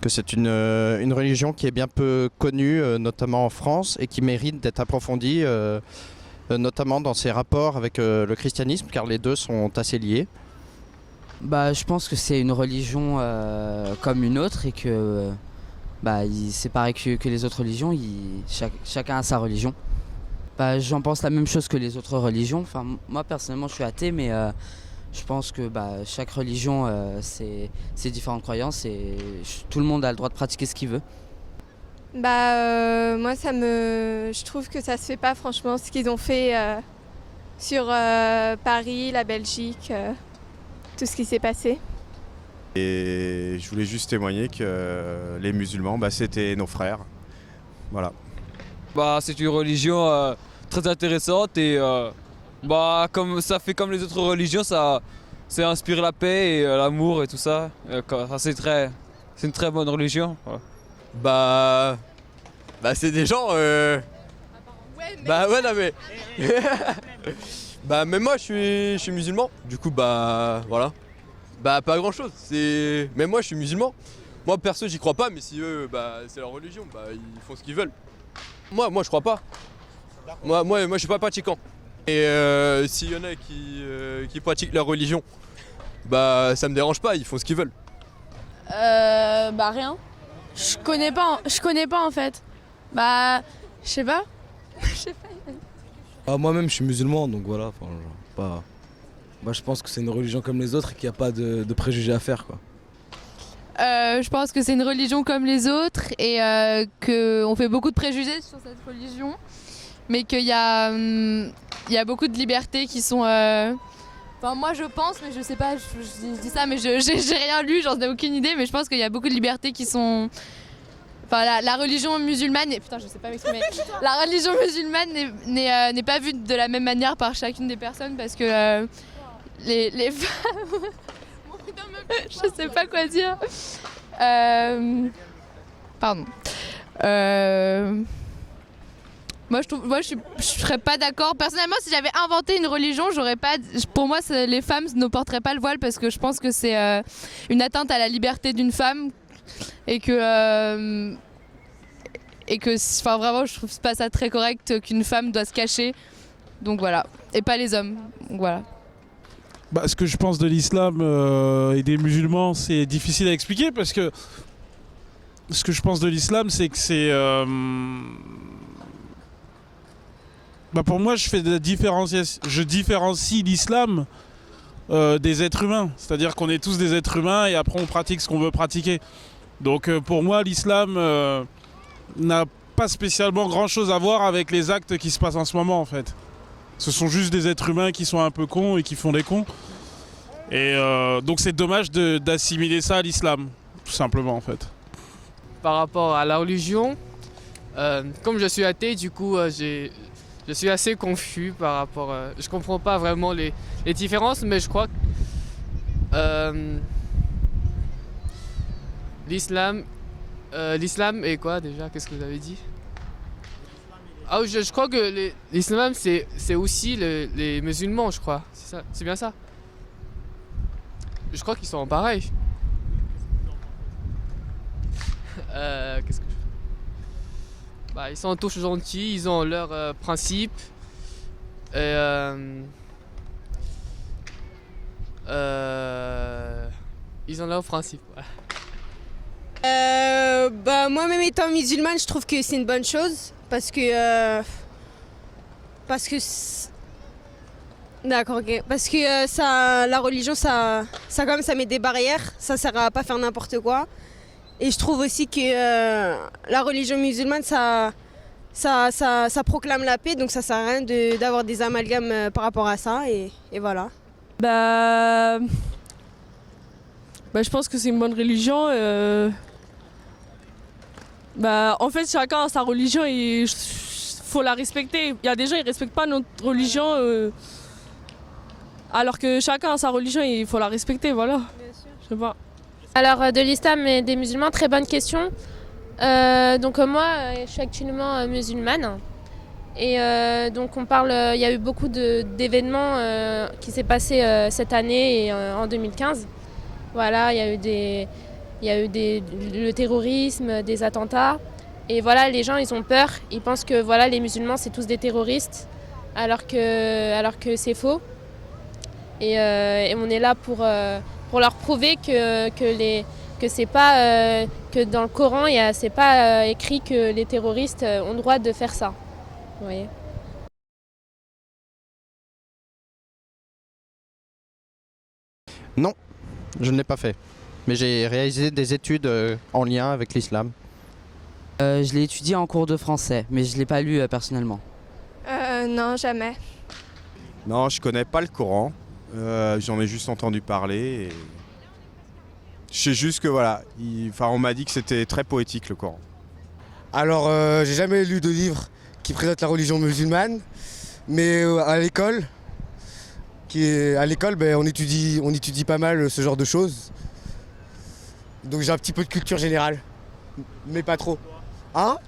que c'est une religion qui est bien peu connue, notamment en France, et qui mérite d'être approfondie, notamment dans ses rapports avec le christianisme, car les deux sont assez liés. Bah, je pense que c'est une religion comme une autre et que c'est pareil que les autres religions, chacun a sa religion. Bah, j'en pense la même chose que les autres religions. Enfin, moi personnellement je suis athée, mais je pense que chaque religion c'est différentes croyances et tout le monde a le droit de pratiquer ce qu'il veut. Moi je trouve que ça se fait pas franchement ce qu'ils ont fait sur Paris, la Belgique, tout ce qui s'est passé. Et je voulais juste témoigner que les musulmans, c'était nos frères. Voilà. C'est une religion très intéressante et comme ça fait comme les autres religions, ça inspire la paix et l'amour et tout ça. C'est une très bonne religion. Voilà. C'est des gens. Ouais, non mais. Même moi je suis musulman. Du coup voilà. Pas grand chose. Même moi je suis musulman. Moi perso j'y crois pas, mais si eux c'est leur religion, ils font ce qu'ils veulent. Moi je crois pas. Moi je suis pas pratiquant. Et s'il y en a qui pratiquent leur religion, ça me dérange pas, ils font ce qu'ils veulent. Rien. Je connais pas en fait. Je sais pas. Moi-même je suis musulman, donc voilà. Je pense que c'est une religion comme les autres et qu'il n'y a pas de préjugés à faire, quoi. Je pense que c'est une religion comme les autres et qu'on fait beaucoup de préjugés sur cette religion, mais qu'il y a beaucoup de libertés qui sont... moi je pense, mais je sais pas, je dis ça, mais j'ai rien lu, j'en ai aucune idée, mais je pense qu'il y a beaucoup de libertés qui sont... la religion musulmane, putain je sais pas m'exprimer, la religion musulmane n'est pas vue de la même manière par chacune des personnes parce que les femmes... je sais pas quoi dire. Pardon. Moi je serais pas d'accord. Personnellement, si j'avais inventé une religion, pour moi les femmes ne porteraient pas le voile parce que je pense que c'est une atteinte à la liberté d'une femme et que vraiment je trouve pas ça très correct qu'une femme doit se cacher. Donc voilà, et pas les hommes. Donc voilà. Ce que je pense de l'islam et des musulmans, c'est difficile à expliquer parce que ce que je pense de l'islam, c'est que c'est... pour moi, je différencie l'islam des êtres humains. C'est-à-dire qu'on est tous des êtres humains et après on pratique ce qu'on veut pratiquer. Donc pour moi, l'islam n'a pas spécialement grand-chose à voir avec les actes qui se passent en ce moment en fait. Ce sont juste des êtres humains qui sont un peu cons et qui font des cons. Et donc c'est dommage d'assimiler ça à l'islam, tout simplement en fait. Par rapport à la religion, comme je suis athée, du coup je suis assez confus par rapport... je comprends pas vraiment les différences, mais je crois que l'islam est quoi déjà? Qu'est-ce que vous avez dit? Je crois que l'islam c'est aussi les musulmans, je crois. C'est ça, c'est bien ça. Je crois qu'ils sont pareils. Qu'est-ce que ils sont tous gentils, ils ont leurs principes. Et ils ont leurs principes. Ouais. Moi-même étant musulmane, je trouve que c'est une bonne chose parce que d'accord, ok. Parce que la religion, ça quand même, ça met des barrières, ça sert à pas faire n'importe quoi. Et je trouve aussi que la religion musulmane, ça proclame la paix, donc ça sert à rien d'avoir des amalgames par rapport à ça, et voilà. Je pense que c'est une bonne religion. En fait, chacun a sa religion et faut la respecter. Il y a des gens qui ne respectent pas notre religion, alors que chacun a sa religion et il faut la respecter, voilà. Bien sûr. Je sais pas. Alors, de l'islam et des musulmans, très bonne question. Moi, je suis actuellement musulmane. Et donc, il y a eu beaucoup d'événements qui s'est passé cette année et en 2015. Voilà, il y a eu il y a eu le terrorisme, des attentats. Et voilà, les gens, ils ont peur. Ils pensent que voilà, les musulmans, c'est tous des terroristes, alors que c'est faux. Et on est là pour leur prouver que c'est pas que dans le Coran, c'est pas écrit que les terroristes ont le droit de faire ça. Vous voyez. Non, je ne l'ai pas fait. Mais j'ai réalisé des études en lien avec l'islam. Je l'ai étudié en cours de français, mais je ne l'ai pas lu personnellement. Non, jamais. Non, je connais pas le Coran. J'en ai juste entendu parler. Et... je sais juste que voilà, on m'a dit que c'était très poétique le Coran. Alors, j'ai jamais lu de livre qui présente la religion musulmane, mais à l'école, on étudie pas mal ce genre de choses. Donc j'ai un petit peu de culture générale, mais pas trop. Hein?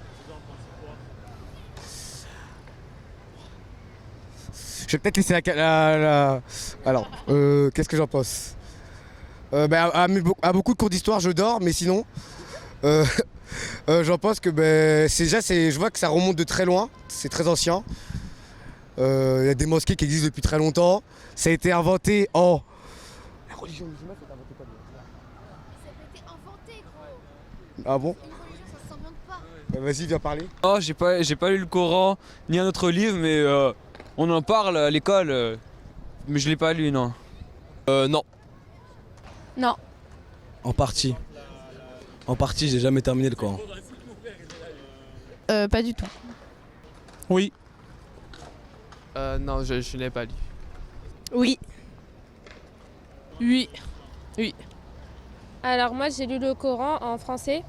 Je vais peut-être laisser la... Alors, qu'est-ce que j'en pense? À beaucoup de cours d'histoire, je dors, mais sinon, j'en pense que je vois que ça remonte de très loin, c'est très ancien. Il y a des mosquées qui existent depuis très longtemps. Ça a été inventé en... La religion musulmane, ça a été inventé pas de... Ça a été inventé, gros. Ah bon? Une religion, ça s'invente pas. Vas-y, viens parler. Non, j'ai pas lu le Coran ni un autre livre, mais on en parle à l'école, mais je l'ai pas lu, non. Non. Non. En partie. En partie, j'ai jamais terminé le Coran. Pas du tout. Oui. Non, je n'ai pas lu. Oui. Oui. Oui. Alors moi j'ai lu le Coran en français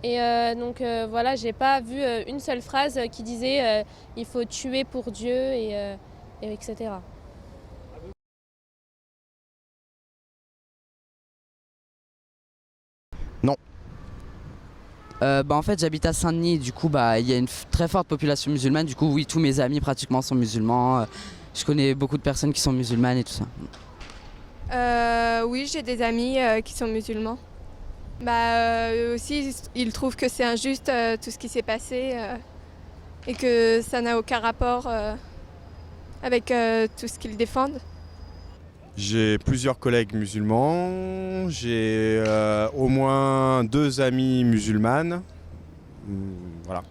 et donc voilà, j'ai pas vu une seule phrase qui disait il faut tuer pour Dieu et etc. Non. En fait, j'habite à Saint-Denis, du coup, il y a une très forte population musulmane. Du coup, oui, tous mes amis pratiquement sont musulmans. Je connais beaucoup de personnes qui sont musulmanes et tout ça. Oui, j'ai des amis qui sont musulmans. Aussi, ils trouvent que c'est injuste tout ce qui s'est passé et que ça n'a aucun rapport avec tout ce qu'ils défendent. J'ai plusieurs collègues musulmans, j'ai au moins 2 amies musulmanes. Voilà.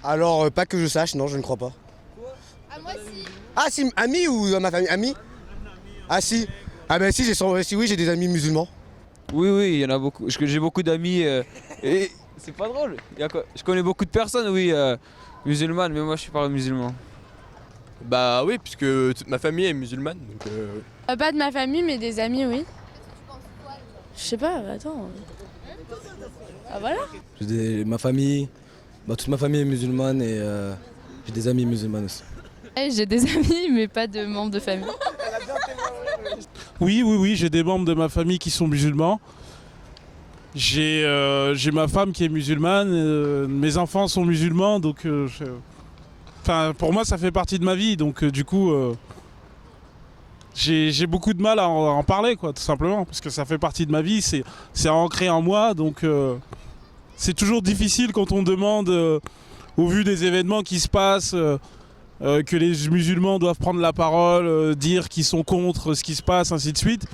Alors, pas que je sache, non, je ne crois pas. Moi si. Ah si, amis ou dans ma famille? Amis? Ah si. Ah ben si, oui, j'ai des amis musulmans. Oui, il y en a beaucoup. J'ai beaucoup d'amis et c'est pas drôle. Je connais beaucoup de personnes, oui, musulmanes, mais moi je suis pas musulman. Bah oui, puisque toute ma famille est musulmane, donc... Pas de ma famille, mais des amis, oui. Je sais pas, attends. Ah voilà. Ma famille, toute ma famille est musulmane et j'ai des amis musulmanes aussi. J'ai des amis, mais pas de membres de famille. Oui, j'ai des membres de ma famille qui sont musulmans. J'ai ma femme qui est musulmane, mes enfants sont musulmans, donc pour moi ça fait partie de ma vie, donc du coup j'ai beaucoup de mal à en parler, quoi, tout simplement, parce que ça fait partie de ma vie, c'est ancré en moi, donc c'est toujours difficile quand on demande, au vu des événements qui se passent, que les musulmans doivent prendre la parole, dire qu'ils sont contre ce qui se passe, ainsi de suite.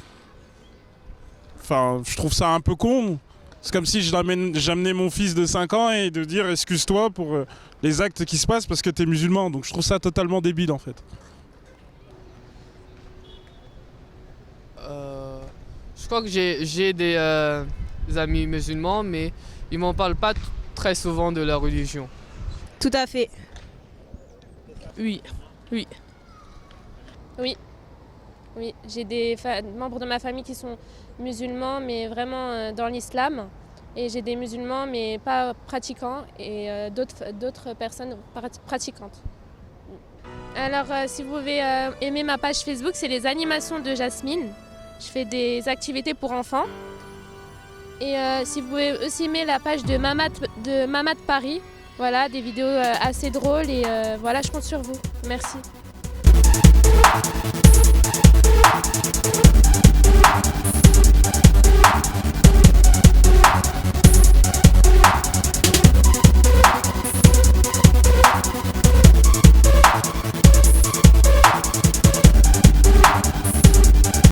Enfin, je trouve ça un peu con. C'est comme si j'amenais mon fils de 5 ans et de dire excuse-toi pour les actes qui se passent parce que t'es musulman. Donc je trouve ça totalement débile en fait. Je crois que j'ai des amis musulmans, mais ils m'en parlent pas très souvent de leur religion. Tout à fait. Oui. Oui, j'ai des membres de ma famille qui sont musulmans, mais vraiment dans l'islam. Et j'ai des musulmans, mais pas pratiquants, et d'autres personnes pratiquantes. Alors, si vous pouvez aimer ma page Facebook, c'est les animations de Jasmine. Je fais des activités pour enfants. Et si vous pouvez aussi aimer la page de Mamad Paris, voilà, des vidéos assez drôles, et voilà, je compte sur vous. Merci.